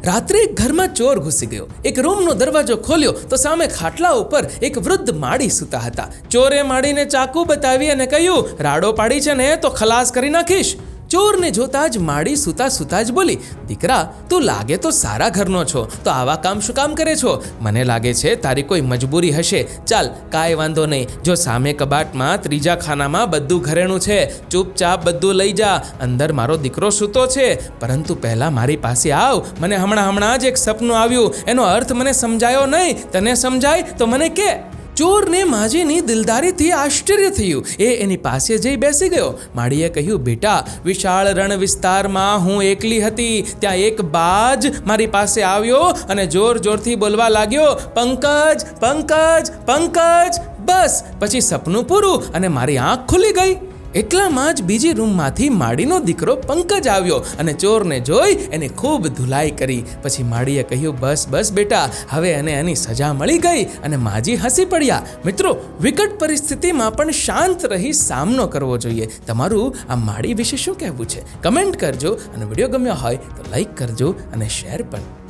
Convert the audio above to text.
રાત્રે એક ઘરમાં ચોર ઘૂસી ગયો. એક રૂમનો દરવાજો ખોલ્યો તો સામે ખાટલા ઉપર એક વૃદ્ધ માળી સૂતા હતા. ચોરે માળીને ચાકુ બતાવી અને કહ્યું, રાડો પાડી છે ને તો ખલાસ કરી નાખીશ. ચોરને જોતા જ માળી સૂતા સૂતા જ બોલી, દીકરા, તું લાગે તો સારા ઘરનો છો, તો આવા કામ શું કામ કરે છો? મને લાગે છે તારી કોઈ મજબૂરી હશે. ચાલ, કાંઈ વાંધો નહીં, જો સામે કબાટમાં ત્રીજા ખાનામાં બધું ઘરેણું છે, ચૂપચાપ બધું લઈ જા. અંદર મારો દીકરો સૂતો છે, પરંતુ પહેલાં મારી પાસે આવ. મને હમણાં જ એક સપનું આવ્યું, એનો અર્થ મને સમજાયો નહીં. તને સમજાય તો મને કે. ચોરને માજીની દિલદારીથી આશ્ચર્ય થયું. એ એની પાસે જઈ બેસી ગયો. માળીએ કહ્યું, બેટા, વિશાળ રણ વિસ્તારમાં હું એકલી હતી. ત્યાં એક બાજ મારી પાસે આવ્યો અને જોરથી બોલવા લાગ્યો, પંકજ, પંકજ, પંકજ. બસ, પછી સપનું પૂરું અને મારી આંખ ખુલી ગઈ. એટલામાં જ બીજી રૂમમાંથી માળીનો દીકરો પંકજ આવ્યો અને ચોરને જોઈ એને ખૂબ ધુલાઈ કરી. પછી માળીએ કહ્યું, બસ બસ બેટા, હવે એને એની સજા મળી ગઈ. અને માજી હસી પડ્યા. મિત્રો, વિકટ પરિસ્થિતિમાં પણ શાંત રહી સામનો કરવો જોઈએ. તમારું આ માળી વિશે શું કહેવું છે? કમેન્ટ કરજો અને વિડીયો ગમ્યો હોય તો લાઈક કરજો અને શેર પણ.